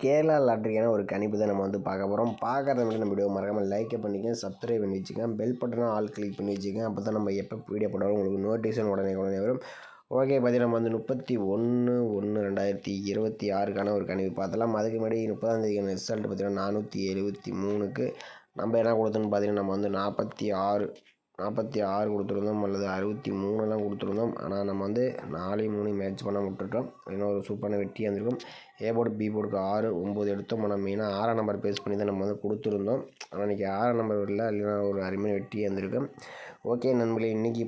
கேரளா லாட்டரியான ஒரு கணிப்பு தான் நம்ம பார்க்க போகிறோம். பார்க்குறது மட்டும் நம்ம வீடியோ மறக்காமல் லைக் பண்ணிக்கங்க, சப்ஸ்கிரைப் பண்ணி வச்சுக்கோங்க, பெல் பட்டனை ஆல் கிளிக் பண்ணி வச்சுக்கோங்க. அப்போ தான் நம்ம எப்போ வீடியோ போட்டாலும் உங்களுக்கு நோட்டிஃபிகேஷன் உடனே வரும். ஓகே, பார்த்தீங்கன்னா நம்ம 31/1/2026க்கான ஒரு கணிப்பு பார்த்தலாம். அதுக்கு முன்னாடி 30ஆம் தேதிக்கான ரிசல்ட் பார்த்தீங்கன்னா 473க்கு நம்ம என்ன கொடுத்தோன்னு பார்த்தீங்கன்னா நம்ம 46 கொடுத்துருந்தோம், அல்லது 63லாம் கொடுத்துருந்தோம். ஆனால் நம்ம 4 3 மேட்ச் பண்ண விட்டுட்டோம். இன்னும் ஒரு சூப்பரான வெற்றியாக இருந்திருக்கும். ஏ போர்டு பி போர்டுக்கு 6 9 எடுத்தோம். நம்ம மெயினாக 6ஆம் நம்பர் பேஸ் பண்ணி தான் நம்ம கொடுத்துருந்தோம். ஆனால் இன்றைக்கி 6ஆம் நம்பர் இல்லை, இல்லைனா ஒரு அருமையான வெற்றியாக இருந்திருக்கும். ஓகே நண்பர்களே, இன்றைக்கி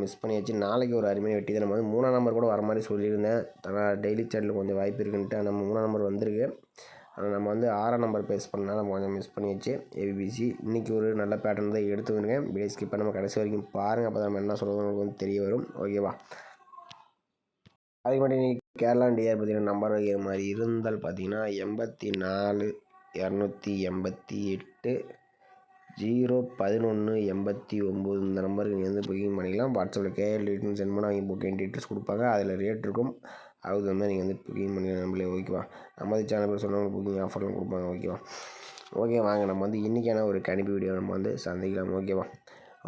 மிஸ் பண்ணியாச்சு. நாளைக்கு ஒரு அருமையான வெற்றி தான். நம்ம 3ஆம் நம்பர் கூட வர மாதிரி சொல்லியிருந்தேன். ஆனால் டெய்லி சேட்டில் கொஞ்சம் வாய்ப்பு இருக்குன்ட்டு நம்ம 3ஆம் நம்பர் வந்திருக்கு. ஆனால் நம்ம 6ஆம் நம்பர் பேஸ் பண்ணால் நம்ம கொஞ்சம் மிஸ் பண்ணியாச்சு. ஏபிபிசி இன்றைக்கி ஒரு நல்ல பேட்டர்ன் தான் எடுத்து வந்துருக்கேன். வீடியோ ஸ்கிப் பண்ணாமல் கடைசி வரைக்கும் பாருங்கள். அப்போ தான் நம்ம என்ன சொல்கிறது உங்களுக்கு தெரிய வரும். ஓகேவா? அதுக்கு மட்டும் இன்றைக்கி கேரளா டிஆர் பார்த்தீங்கன்னா நம்பர் வைக்கிற மாதிரி இருந்தால் பார்த்தீங்கன்னா 84 288 011 89 இந்த நம்பருக்கு நீங்கள் புக்கிங் பண்ணிக்கலாம். வாட்ஸ்அப்பில் கேஎல் டீட்டெயில் சென்ட் பண்ணால் அவங்க புக்கிங் டீட்டெயில்ஸ் கொடுப்பாங்க. அதில் ரேட் இருக்கும். அதுக்கு தகுந்த மாதிரி நீங்கள் புக்கிங் பண்ணிக்கலாம். நம்மளே ஓகேவா? நம்ம சேனல் பேர் சொன்னவங்க புக்கிங் ஆஃபர்லாம் கொடுப்பாங்க. ஓகேவா? ஓகே, வாங்க நம்ம இன்றைக்கான ஒரு கணிப்பு வீடியோ நம்ம சந்திக்கலாம். ஓகேவா?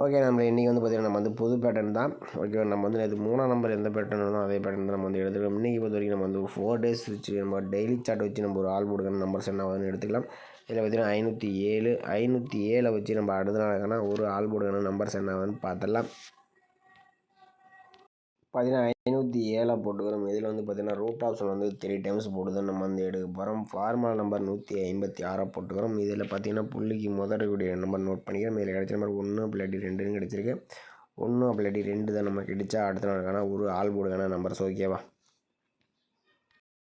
ஓகே, நம்ம இன்றைக்கி பார்த்தீங்கன்னா நம்ம புது பேட்டர்ன் தான். ஓகேவா? நம்ம நேற்று 3ஆம் நம்பர் எந்த பேட்டர்ன் இருந்தோம் அதே பேட்டர்ன் தான் நம்ம எடுத்துக்கலாம். இன்றைக்கி பொறுத்த வரைக்கும் நம்ம 4 டேஸ் வச்சு நம்ம டெய்லி சார்ட் வச்சு நம்ம ஒரு ஆள் போடுக்கிற நம்பர்ஸ் என்ன ஆகுதுன்னு எடுத்துக்கலாம். இதில் பார்த்தீங்கன்னா 507 வச்சு நம்ம அடுத்த நாளுக்கான ஒரு ஆள் போடுக்கிற நம்பர்ஸ் என்ன ஆகுதுன்னு பார்த்துடலாம். பார்த்தீங்கன்னா 507 போட்டுக்கிறோம். இதில் பார்த்தீங்கன்னா ரூட் ஆப்ஷன் 3 டைம்ஸ் போட்டு நம்ம எடுக்க போகிறோம். ஃபார்முலா நம்பர் 156 போட்டுக்கிறோம். இதில் பார்த்தீங்கன்னா புள்ளிக்கு முதலக்கூடிய நம்பர் நோட் பண்ணிக்கிறோம். இதில் கிடைச்ச நம்பர் 1 அப்படி 2ன்னு கிடச்சிருக்கு. 1 அப்படி 2 தான் நம்ம கிடைச்சா அடுத்த நாளுக்கான ஒரு ஆள் போடுக்கான நம்பர்ஸ். ஓகேவா?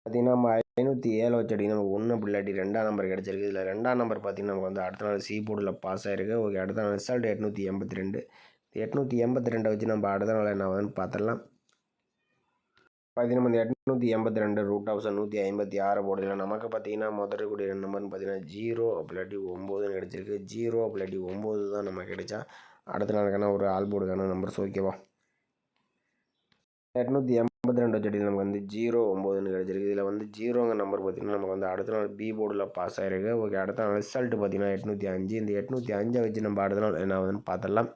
பார்த்தீங்கன்னா நம்ம 507 வச்சு அடிக்கணும். நமக்கு 1 அப்படி 2ஆம் நம்பர் கிடச்சிருக்கு. இதில் 2ஆம் நம்பர் பார்த்தீங்கன்னா நமக்கு அடுத்த நாள் சி போர்டில் பாஸ் ஆகிருக்கு. ஓகே, அடுத்த நாள் ரிசல்ட் 882. 882 வச்சு நம்ம அடுத்த நாள் என்ன ஆகுதுன்னு பார்த்துடலாம். பார்த்தீங்கன்னா நம்ம 882 ரூட் ஆப்ஷன் 156 போர்டில் நமக்கு பார்த்தீங்கன்னா முதல் கூடிய நம்பர்னு பார்த்தீங்கன்னா 0 அப்படி 9ன்னு கிடச்சிருக்கு. 0 அப்படி 9 தான் நம்ம கிடைச்சா அடுத்த நாளுக்கான ஒரு ஆல் போர்டுக்கான நம்பர்ஸ். ஓகேவா? 882 வச்சு நமக்கு 09ன்னு கிடச்சிருக்கு. இதில் 0ங்க நம்பர் பார்த்தீங்கன்னா நமக்கு அடுத்த நாள் பி போர்டில் பாஸ் ஆகிருக்கு. ஓகே, அடுத்த நாள் ரிசல்ட் பார்த்தீங்கன்னா 805. இந்த 805 வச்சு நம்ம அடுத்த நாள் என்ன ஆகுதுன்னு பார்த்துடலாம்.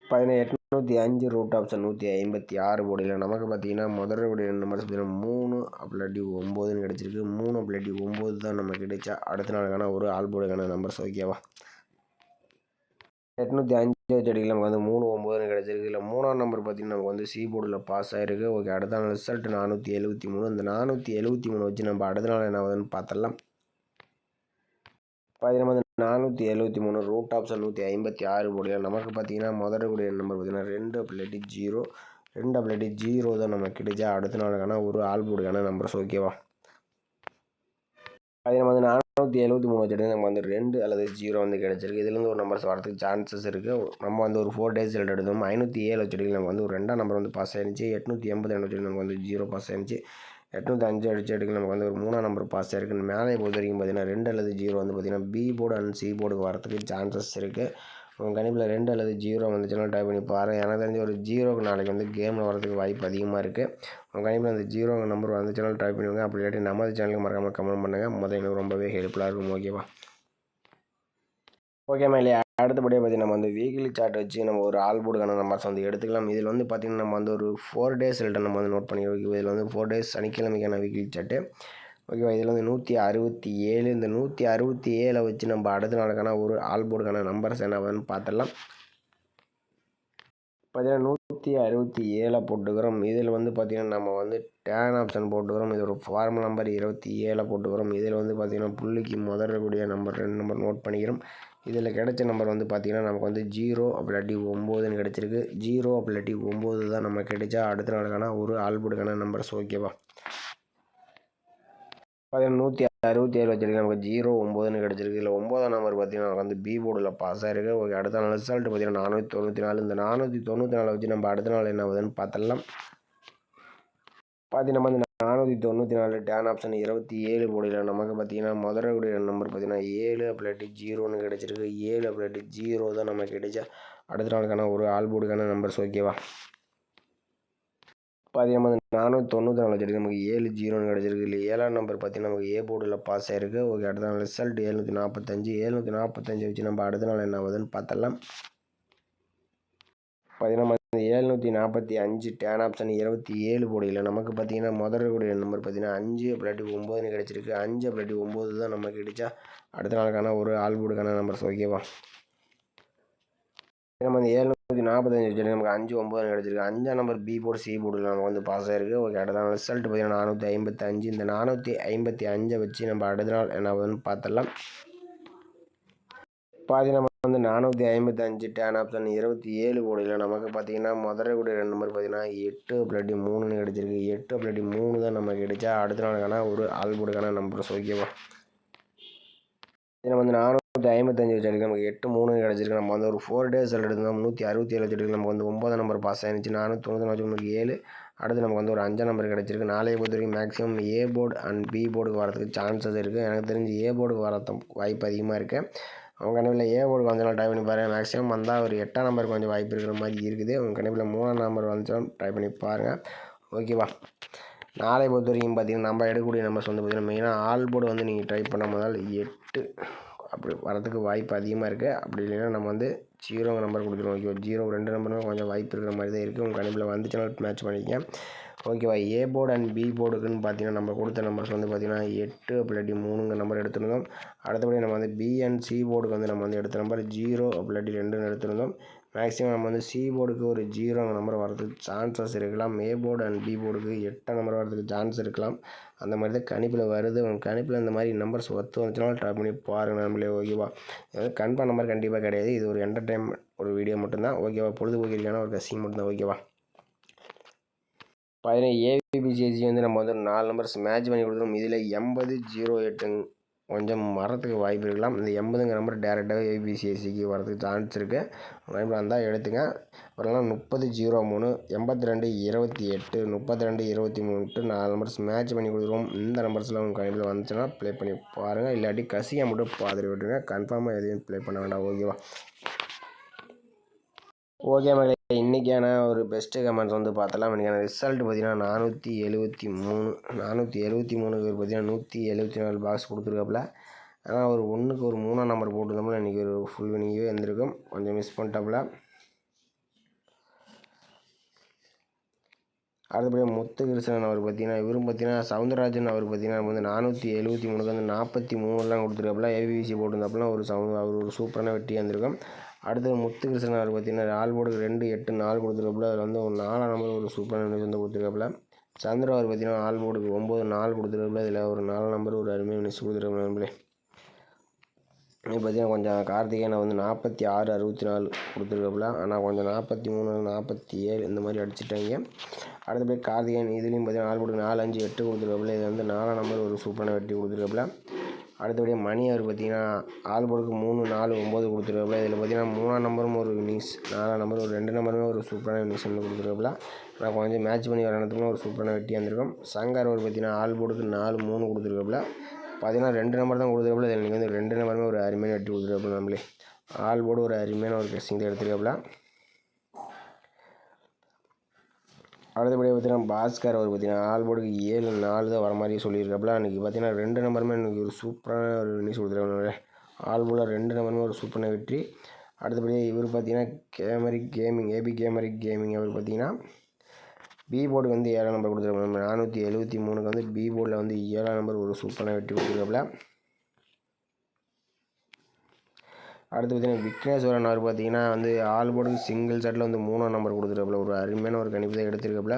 805 ரூட் ஆப்ஷன் 156 போர்டில் நமக்கு பார்த்தீங்கன்னா முதலுடைய நம்பர்ஸ் பார்த்தீங்கன்னா 3 அப்படி 9ன்னு கிடச்சிருக்கு. 3 அப்படி 9 தான் நம்ம கிடைச்சா அடுத்த நாளுக்கான ஒரு ஆல் போர்டுக்கான நம்பர்ஸ். ஓகேவா? 805 வச்சு அடிக்கலாம். நமக்கு 3 9ன்னு கிடச்சிருக்கு. இல்லை 3ஆம் நம்பர் பார்த்தீங்கன்னா நமக்கு சி போர்டில் பாஸ் ஆகிருக்கு. ஓகே, அடுத்த நாள் ரிசல்ட் 473. இந்த 473 வச்சு நம்ம அடுத்த நாள் என்ன ஆகுதுன்னு பார்த்துடலாம். பார்த்தீங்கன்னா 473 ரூட் ஆப்ஷன் 156 போர்டில் நமக்கு பார்த்தீங்கன்னா முதலுடைய நம்பர் பார்த்தீங்கன்னா 2 அப்படி 0 2 அப்படி 0 தான் நம்ம கிடைச்சா அடுத்த நாளுக்கான ஒரு ஆல் போர்டுக்கான நம்பர்ஸ். ஓகேவா? பார்த்தீங்கன்னா 473 வச்சுட்டு நமக்கு 2 அல்லது 0 கிடச்சிருக்கு. இதுலேருந்து ஒரு நம்பர்ஸ் வரதுக்கு சான்சஸ் இருக்குது. நம்ம ஒரு 4 டேஸ் ரிசல்ட் எடுத்தோம். 507 வச்சுட்டு நமக்கு ஒரு 2ஆம் நம்பர் பாஸ் ஆயிருந்துச்சு. 882 வச்சுட்டு நமக்கு 0 பாஸ் ஆயிருந்துச்சு. 805 அடிச்சு எடுக்க நமக்கு ஒரு 3ஆம் நம்பர் பாஸ் ஆயிருக்கு. மேலே பொறுத்த வரைக்கும் பார்த்தீங்கன்னா 2 அல்லது 0 பார்த்தீங்கன்னா பி போர்டு அண்ட் சி போர்டுக்கு வரதுக்கு சான்சஸ் இருக்குது. உங்கள் கணிப்பில் 2 அல்லது 0 வந்துச்சுன்னா ட்ரை பண்ணி பாருங்கள். எனக்கு தெரிஞ்ச ஒரு 0க்கு நாளைக்கு கேமில் வரதுக்கு வாய்ப்பு அதிகமாக இருக்குது. உங்கள் கணிப்பில் அந்த 0ங்க நம்பர் வந்துச்சுன்னா ட்ரை பண்ணுவாங்க. அப்படி இல்லாட்டி நமது சேனலுக்கு மறக்காமல் கமெண்ட் பண்ணுங்கள். எனக்கு ரொம்பவே ஹெல்ப்ஃபுல்லாக இருக்கும். ஓகேவா? ஓகேம்மா, இல்லையா? அடுத்தபடியாக பார்த்தீங்கன்னா நம்ம வீக்லி சார்ட் வச்சு நம்ம ஒரு ஆல் போர்டுக்கான நம்பர்ஸ் எடுத்துக்கலாம். இதில் பார்த்தீங்கன்னா நம்ம ஒரு 4 டேஸ் ரிசல்ட்டை நம்ம நோட் பண்ணிக்கிறோம். இதில் 4 டேஸ் சனிக்கிழமைக்கான வீக்லி சார்ட்டு. ஓகேவா? இதில் 167. இந்த 167 வச்சு நம்ம அடுத்த நாளுக்கான ஒரு ஆல் போர்டுக்கான நம்பர்ஸ் என்ன ஆகுதுன்னு பார்த்துடலாம். பார்த்தீங்கன்னா 167 போட்டுக்கிறோம். இதில் பார்த்தீங்கன்னா நம்ம டேன் ஆப்ஷன் போட்டுக்கிறோம். இது ஒரு ஃபார்முலா நம்பர் 27 போட்டுக்கிறோம். இதில் பார்த்தீங்கன்னா புள்ளிக்கு முதலக்கூடிய நம்பர் 2 நம்பர் நோட் பண்ணிக்கிறோம். இதில் கிடைச்ச நம்பர் பார்த்தீங்கன்னா நமக்கு 0 அப்படி 9ன்னு கிடச்சிருக்கு. 0 அப்படி 9 தான் நம்ம கிடைச்சா அடுத்த நாளுக்கான ஒரு ஆல் போர்டுக்கான நம்பர்ஸ். ஓகேவா? பார்த்தீங்கன்னா 167 வச்சுருக்கு. நமக்கு 0 9ன்னு கிடச்சிருக்கு. இதில் 9ஆம் நம்பர் பார்த்தீங்கன்னா நமக்கு பி போர்டில் பாஸ் ஆகிருக்கு. ஓகே, அடுத்த நாள் ரிசல்ட் பார்த்தீங்கன்னா 494. இந்த 494 வச்சு நம்ம அடுத்த நாள் என்ன ஆகுதுன்னு பார்த்துடலாம். பார்த்தீங்கன்னா நம்ம 494 டேன் ஆப்ஷன் 27 போர்டில் நமக்கு பார்த்தீங்கன்னா முதலுடைய நம்பர் பார்த்தீங்கன்னா 7 அப்படி 0ன்னு கிடச்சிருக்கு. 7 அப்படி 0 தான் நம்ம கிடைச்சா அடுத்த நாளுக்கான ஒரு ஆல் போர்டுக்கான நம்பர்ஸ். ஓகேவா? பார்த்தீங்கன்னா 494 வச்சிருக்கு, நமக்கு 7 0 கிடச்சிருக்கு. இல்லை 7ஆம் நம்பர் பார்த்தீங்கன்னா நமக்கு ஏ போர்டில் பாஸ் ஆகிருக்கு. ஓகே, அடுத்த நாள் ரிசல்ட் 745 வச்சு நம்ம அடுத்த நாள் என்ன ஆகுதுன்னு பார்த்தலாம். பார்த்தீங்கன்னா 745 டேன் ஆப்ஷன் 27 போர்டில் நமக்கு பார்த்தீங்கன்னா முதல்ல நம்பர் பார்த்தீங்கன்னா 5 அப்படி 9 கிடச்சிருக்கு. 5 அப்படி 9 தான் நமக்கு கிடைச்சா அடுத்த நாளுக்கான ஒரு ஆல் போர்டுக்கான நம்பர்ஸ். ஓகேவா, நம்ம 745 வச்சு நமக்கு 5 9 கிடச்சிருக்கு. 5ஆம் நம்பர் பி போர்டு சி போர்டில் நமக்கு வந்து பாஸ் ஆகிருக்கு. ஓகே, அடுத்த நாள் ரிசல்ட் பார்த்தீங்கன்னா 455. இந்த 455 வச்சு நம்ம அடுத்த நாள் என்ன ஆகுதுன்னு பார்த்துடலாம். பார்த்தீங்கன்னா நம்ம வந்து 455 டேன் ஆப்ஷன் 27 போர்டில் நமக்கு பார்த்தீங்கன்னா முதல்ல நம்பர் பார்த்தீங்கன்னா 8 அப்படி 3 கிடச்சிருக்கு. 8 அப்படி 3 தான் நமக்கு கிடைச்சா அடுத்த நாளுக்கான ஒரு ஆல் போர்டுக்கான நம்பர்ஸ். ஓகேவா, நம்ம வந்து 455 வச்சு நமக்கு 8 3 கிடச்சிருக்கு. நம்ம வந்து ஒரு 4 டேஸ் எடுத்துருந்தோம் 167 வச்சுருக்கு. நமக்கு வந்து 9 நம்பர் பாஸ் ஆகிருந்துச்சு. 490 வச்சு நமக்கு 7. அடுத்து நமக்கு வந்து ஒரு 5 நம்பர் கிடச்சிருக்கு. நாளைய பொறுத்த வரைக்கும் maximum A board and B போர்டுக்கு வரதுக்கு சான்சஸ் இருக்குது. எனக்கு தெரிஞ்சு ஏ போர்டுக்கு வரது வாய்ப்பு அதிகமாக இருக்குது. அவங்க கணிப்பில் ஏ போர்டுக்கு வந்தாலும் ட்ரை பண்ணி பாருங்கள். மேக்ஸிமம் வந்தால் ஒரு 8ஆம் நம்பருக்கு கொஞ்சம் வாய்ப்பு இருக்கிற மாதிரி இருக்குது. உங்கள் கணிப்பில் 3ஆம் நம்பர் வந்துச்சாலும் ட்ரை பண்ணி பாருங்கள். ஓகேவா, நாளை பொறுத்த வரைக்கும் பார்த்தீங்கன்னா நம்ம எடுக்கக்கூடிய நம்பர்ஸ் வந்து பார்த்திங்கன்னா மெயினாக ஆல் போர்டு வந்து நீங்கள் ட்ரை பண்ண முதல் 8 அப்படி வரதுக்கு வாய்ப்பு அதிகமாக இருக்குது. அப்படி இல்லைன்னா நம்ம வந்து 0 நம்பர் கொடுத்துருவோம். ஓகேவா, 0 2 நம்பருமே கொஞ்சம் வாய்ப்பு இருக்கிற மாதிரி தான் இருக்குது. உங்கள் கணிப்பில் வந்துச்சுன்னா மேட்ச் பண்ணிக்கங்க. ஓகேவா, ஏ போர்டு அண்ட் பி போர்டுக்குன்னு பார்த்தீங்கன்னா நம்ம கொடுத்த நம்பர்ஸ் வந்து பார்த்திங்கன்னா 8 அப்படி 3 நம்பர் எடுத்துருந்தோம். அடுத்தபடி நம்ம வந்து பி அண்ட் சி போர்டுக்கு வந்து நம்ம வந்து எடுத்த நம்பர் 0 அப்படி 2 எடுத்துருந்தோம். மேக்ஸிமம் நம்ம வந்து சி போர்டுக்கு ஒரு 0 நம்பர் வரதுக்கு சான்சஸ் இருக்கலாம். ஏ போர்டு அண்ட் பி போர்டுக்கு 8 நம்பர் வரதுக்கு சான்ஸ் இருக்கலாம். அந்த மாதிரி தான் கணிப்பில் வருது. உங்கள் கணிப்பில் இந்த மாதிரி நம்பர்ஸ் ஒத்து வந்துச்சுனாலும் ட்ரை பண்ணி பாருங்கள் நம்மளே. ஓகேவா, அதாவது கன்ஃபார்ம் நம்பர் கண்டிப்பாக கிடையாது. இது ஒரு என்டர்டைன்மெண்ட் ஒரு வீடியோ மட்டும்தான். ஓகேவா, பொழுதுபோக்கிற்கான ஒரு கசிங் மட்டும்தான். ஓகேவா, 15 ஏபிபிசிஎஸ்சி வந்து நம்ம வந்து 4 நம்பர்ஸ் மேட்ச் பண்ணி கொடுத்துருவோம். இதில் 80 08 கொஞ்சம் வரத்துக்கு வாய்ப்பு இருக்கலாம். இந்த 80ங்கிற நம்பர் டேரெக்டாகவே ஏபிசிஎஸ்சிக்கு வரதுக்கு சான்ஸ் இருக்குது. வாய்ப்பு வந்தால் எடுத்துங்க. வரலாம் 30 03 82 28 32 23 4 நம்பர்ஸ் மேட்ச் பண்ணி கொடுத்துருவோம். இந்த நம்பர்ஸில் உங்கள் கணிப்பில் வந்துச்சுன்னா ப்ளே பண்ணி பாருங்கள். இல்லாட்டி கசியாக மட்டும் பார்த்துட்டு விட்டுருங்க. கன்ஃபார்மாக எதையும் ப்ளே பண்ண வேண்டாம். ஓகேவா, ஓகே மகளே, இன்றைக்கான ஒரு பெஸ்ட்டு கமெண்ட்ஸ் வந்து பார்த்தலாம். இன்றைக்கான ரிசல்ட் பார்த்தீங்கன்னா 473 பேர் பார்த்தீங்கன்னா 174 பாக்ஸ் கொடுத்துருக்காப்புல. ஆனால் ஒரு 1க்கு ஒரு 3ஆம் நம்பர் போட்டுருந்தோம்னா இன்றைக்கி ஒரு ஃபுல் வினிங்கே இருந்திருக்கும். கொஞ்சம் மிஸ் பண்ணிட்டாப்புல. அடுத்தபடியாக முத்துகிருஷ்ணன் அவர் பார்த்தீங்கன்னா இவரும் பார்த்தீங்கன்னா சவுந்தரராஜன் அவர் பார்த்தீங்கன்னா வந்து 473 வந்து 43 கொடுத்துருக்காப்புல. ஏபிசி போட்டிருந்தாப்புல அவர் ஒரு சூப்பரான வெட்டியாக இருந்திருக்கும். அடுத்தது முத்துகிருஷ்ணன் அவர் பார்த்தீங்கன்னா ஆல் போர்டுக்கு 2 8 4 கொடுத்துருக்காப்புல. அதில் வந்து ஒரு 4ஆம் நம்பர் ஒரு சூப்பரான நியூஸ் வந்து கொடுத்துருக்காப்புல. சந்திரா அவர் பார்த்தீங்கன்னா ஆல் போர்டுக்கு 9 4 கொடுத்துருக்காப்புல. இதில் ஒரு 4ஆம் நம்பர் ஒரு அருமையான நியூஸ் கொடுத்துருக்காப்புல. நம்மளே இது பார்த்தீங்கன்னா கொஞ்சம் கார்த்திகேயனை வந்து 46 64 கொடுத்துருக்காப்புல. ஆனால் கொஞ்சம் 43 47 இந்த மாதிரி அடிச்சுட்டாங்க. அடுத்தபடி கார்த்திகேயன் இதுலேயும் பார்த்தீங்கன்னா ஆல் போர்டுக்கு 4 5 8 கொடுத்துருக்காப்புல. இது வந்து 4ஆம் நம்பர் ஒரு சூப்பரான வெட்டி கொடுத்துருக்காப்புல. அடுத்தபடியாக மணி அவர் பார்த்தீங்கன்னா ஆல் போர்டுக்கு 3 4 9 கொடுத்துருக்காப்புல. இதில் பார்த்தீங்கன்னா 3ஆம் நம்பரும் ஒரு வினிஸ், 4ஆம் நம்பர் ஒரு 2 நம்பருமே ஒரு சூப்பரான வினிஸ் வந்து கொடுத்துருக்காப்புல. ஆனால் கொஞ்சம் மேட்ச் பண்ணி வர இடத்துக்குலாம் ஒரு சூப்பரான வெட்டியாக இருந்திருக்கும். சங்கர் அவர் பார்த்தீங்கன்னா ஆல் போர்டுக்கு 4 3 கொடுத்துருக்காப்புல. பார்த்தீங்கன்னா 2 நம்பர் தான் கொடுத்துருக்காப்புல. இதில் நீங்கள் வந்து 2 நம்பருமே ஒரு அருமையான வெட்டி கொடுத்துருக்காப்புல. நம்மளே ஆல் போர்டு ஒரு அருமையான ஒரு கெஸ்டிங் தான் எடுத்துருக்காப்புல. அடுத்தபடியாக பார்த்தீங்கன்னா பாஸ்கர் அவர் பார்த்தீங்கன்னா ஆல் போர்டுக்கு 7 4 தான் வர மாதிரி சொல்லியிருக்காப்புல. அன்றைக்கி பார்த்தீங்கன்னா 2 நம்பருமே இன்றைக்கி ஒரு சூப்பரான ஒரு நியூஸ் கொடுத்துருக்காங்க. ஆல் போர்டில் 2 நம்பருமே ஒரு சூப்பரான வெற்றி. அடுத்தபடியாக இவர் பார்த்தீங்கன்னா ஏபி கேமரிக் அவர் பார்த்தீங்கன்னா பி போர்டுக்கு வந்து 7ஆம் நம்பர் கொடுத்துருக்காங்க. 473 வந்து பி போர்டில் வந்து 7ஆம் நம்பர் ஒரு சூப்பரான வெற்றி கொடுத்துருக்காப்புல. அடுத்து பார்த்தீங்கன்னா விக்னேஸ்வரன் அவர் பார்த்தீங்கன்னா வந்து ஆல் போர்டுக்கு சிங்கிள் செட்டில் வந்து 3ஆம் நம்பர் கொடுத்துருக்காப்புல. ஒரு அருமையான ஒரு கணிப்பு தான் எடுத்துருக்காப்புல.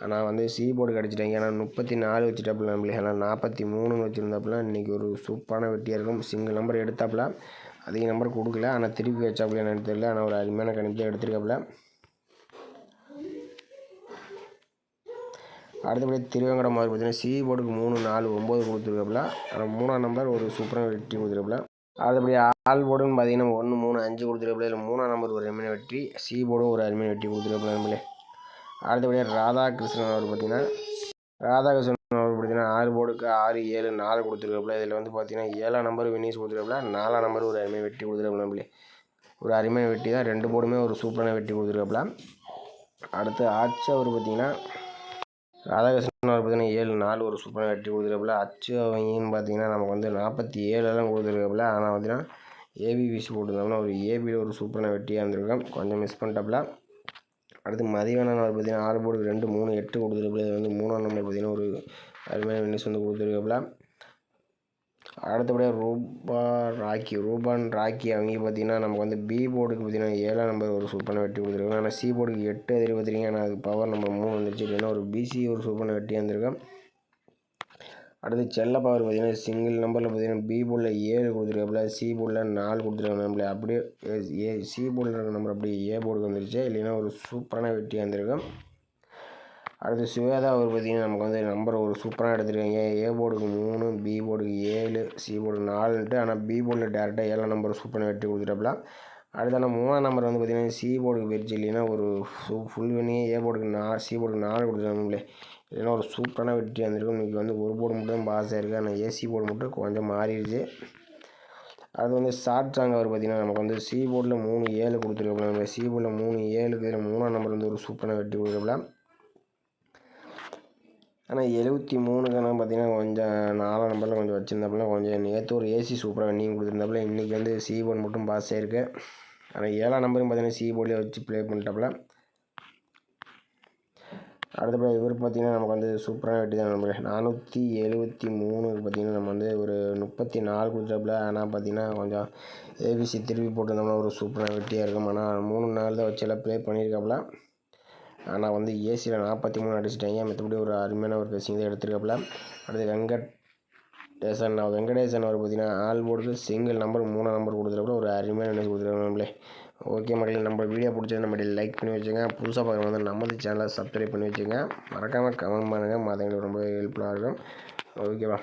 ஆனால் வந்து சி போர்டு கிடச்சிட்டாங்க. ஏன்னா 34 வச்சுட்டாப்புல நம்மளே. ஆனால் 43 வச்சுருந்தாப்புல. இன்றைக்கி ஒரு சூப்பரான வெட்டியாக இருக்கும். சிங்கிள் நம்பர் எடுத்தாப்புல, அதிக நம்பர் கொடுக்கல. ஆனால் திருப்பி வச்சாப்புல என்னன்னு தெரியல. ஆனால் ஒரு அருமையான கணிப்பு தான் எடுத்துருக்காப்புல. அடுத்தபடி திருவேங்கடம் அவர் பார்த்தீங்கன்னா சி போர்டுக்கு 3 4 9 கொடுத்துருக்காப்புல. ஆனால் 3ஆம் நம்பர் ஒரு சூப்பரான வெட்டி கொடுத்துருக்காப்புல. அதுபடி ஆல் போர்டுன்னு பார்த்தீங்கன்னா 1 3 5 கொடுத்துருக்காப்புல. இதில் 3ஆம் நம்பர் ஒரு அருமையான வெற்றி, சி போர்டும் ஒரு அருமையான வெட்டி கொடுத்துருக்காப்புல நம்மளே. அடுத்தபடியாக ராதாகிருஷ்ணன் அவர் பார்த்தீங்கன்னா ஆல் போர்டுக்கு 6 7 4 கொடுத்துருக்காப்புல. இதில் வந்து பார்த்தீங்கன்னா 7ஆம் நம்பர் வினிஸ் கொடுத்துருக்காப்புல. 4ஆம் நம்பர் ஒரு அருமையான வெட்டி கொடுத்துருக்காப்புல நம்மளே. ஒரு அருமையான வெட்டி தான். 2 போர்டுமே ஒரு சூப்பரான வெட்டி கொடுத்துருக்காப்புல. அடுத்து ஆச்சு அவர் பார்த்தீங்கன்னா ராதாகிருஷ்ணன் அவர் பார்த்தீங்கன்னா 7-4 ஒரு சூப்பராக வெட்டி கொடுத்துருக்காப்புல. அச்சு அவங்கன்னு பார்த்தீங்கன்னா நமக்கு வந்து 47 கொடுத்துருக்காப்புல. ஆனால் பார்த்தீங்கன்னா ஏபிபிசி போட்டிருந்தோம்னா ஒரு ஏபியில் ஒரு சூப்பரான வெட்டியாக இருந்திருக்கும். கொஞ்சம் மிஸ் பண்ணிட்டாப்புல. அடுத்து மதிவானன் அவர் பார்த்தீங்கன்னா 6 போர்டுக்கு 2, 3, 8 கொடுத்துருக்காப்புல. இது வந்து 3ஆம் நம்பர் பார்த்தீங்கன்னா ஒரு அருமையான வின்னிஸ் வந்து கொடுத்துருக்காப்புல. அடுத்தபடியாக ரூபான் ராக்கி அவங்க பார்த்தீங்கன்னா நமக்கு வந்து பி போர்டுக்கு பார்த்தீங்கன்னா 7ஆம் நம்பர் ஒரு சூப்பரான வெட்டி கொடுத்துருக்காங்க. ஆனால் சி போர்டுக்கு 8 எதிர்பார்த்துருக்கீங்க. ஆனால் அது பவர் நம்பர் 3 வந்துருச்சு. இல்லைன்னா ஒரு பிசி ஒரு சூப்பரான வெட்டி வந்திருக்கோம். அடுத்து செல்ல பவர் பார்த்தீங்கன்னா சிங்கிள் நம்பரில் பார்த்தீங்கன்னா பி போர்டில் 7 கொடுத்துருக்காப்புல. சி போர்டில் 4 கொடுத்துருக்காங்க. நம்மளே அப்படியே சி போர்டில் இருக்கிற நம்பர் அப்படியே ஏ போர்டுக்கு வந்துருச்சு. இல்லைன்னா ஒரு சூப்பரான வெட்டி வந்திருக்கும். அடுத்து சுவேதா அவர் பார்த்தீங்கன்னா நமக்கு வந்து நம்பர் ஒரு சூப்பராக எடுத்துருக்காங்க. ஏ போர்டுக்கு 3, பி போர்டுக்கு 7, சி போர்டுக்கு 4ன்ட்டு. ஆனால் பி போர்டில் டேரெக்டாக 7ஆம் நம்பர் சூப்பராக வெட்டி கொடுத்துட்டாப்புல. அடுத்தான 3ஆம் நம்பர் வந்து பார்த்தீங்கன்னா சி போர்டுக்கு போயிடுச்சு. இல்லைன்னா ஒரு ஃபுல் பண்ணியே ஏ போர்டுக்கு சி போர்டுக்கு 4 கொடுத்துருக்காங்களே. இல்லைன்னா ஒரு சூப்பரான வெட்டி வந்திருக்கும். இன்றைக்கி வந்து ஒரு போர்டு மட்டும் தான் பாஸ் ஆயிருக்கு. ஆனால் ஏசி போர்டு மட்டும் கொஞ்சம் மாறிடுச்சு. அது வந்து ஷார்ட் சாங் அவர் பார்த்தீங்கன்னா நமக்கு வந்து சி போர்டில் 3-7 கொடுத்துருக்காப்புல. நம்ம சி போர்டில் 3-7க்கு இதில் 3ஆம் நம்பர் வந்து ஒரு சூப்பரான வெட்டி கொடுத்துருக்காப்புல. ஆனால் 73க்கான பார்த்தீங்கன்னா கொஞ்சம் 4ஆம் நம்பரில் கொஞ்சம் வச்சுருந்தாப்புல. கொஞ்சம் நேற்று ஒரு ஏசி சூப்பராக ரன்னிங் கொடுத்துருந்தாப்புல. இன்றைக்கி வந்து சி போர்டு மட்டும் பாஸ் ஆயிருக்கு. ஆனால் 7ஆம் நம்பரும் பார்த்தீங்கன்னா சி போர்டிலே வச்சு ப்ளே பண்ணிட்டாப்புல. அடுத்தபடி இவர் பார்த்தீங்கன்னா நமக்கு வந்து சூப்பரான வெட்டி தான் நம்ம 473க்கு பார்த்தீங்கன்னா நம்ம வந்து ஒரு 34 கொடுத்தாப்புல. ஆனால் பார்த்தீங்கன்னா கொஞ்சம் ஏபிசி திருப்பி போட்டிருந்தோம்னா ஒரு சூப்பரான வெட்டியாக இருக்கும். ஆனால் 3 நாள் தான் வச்சு எல்லாம் ப்ளே பண்ணியிருக்காப்புல. ஆனால் வந்து ஏசியில் 43 அடிச்சிட்டாங்க. மற்றபடி ஒரு அருமையான ஒரு பேசிங் தான் எடுத்துருக்காப்புல. அடுத்து வெங்கடேசன் அவர் பார்த்தீங்கன்னா ஆல் போர்டுக்கு சிங்கிள் நம்பர் 3ஆம் நம்பர் கொடுத்துருக்காப்புல. ஒரு அருமையான நியூஸ் கொடுத்துருக்காங்க நம்மளே. ஓகே மக்களே, நம்ம வீடியோ பிடிச்சது நம்ம லைக் பண்ணி வச்சுங்க. புதுசாக பார்க்குறவங்க வந்து நம்ம சேனலை சப்ஸ்கிரைப் பண்ணி வச்சுங்க. மறக்காமல் கமெண்ட் பண்ணுங்கள். மற்றவங்களுக்கு ரொம்ப ஹெல்ப்ஃபுல்லாக இருக்கும். ஓகேவா,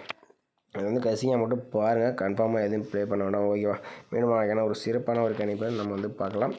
அது வந்து கசிங்காக மட்டும் பாருங்கள். கன்ஃபார்மாக எதுவும் ப்ளே பண்ண வேண்டாம். ஓகேவா, மீண்டும் ஒரு சிறப்பான ஒரு கணிப்பை நம்ம வந்து பார்க்கலாம்.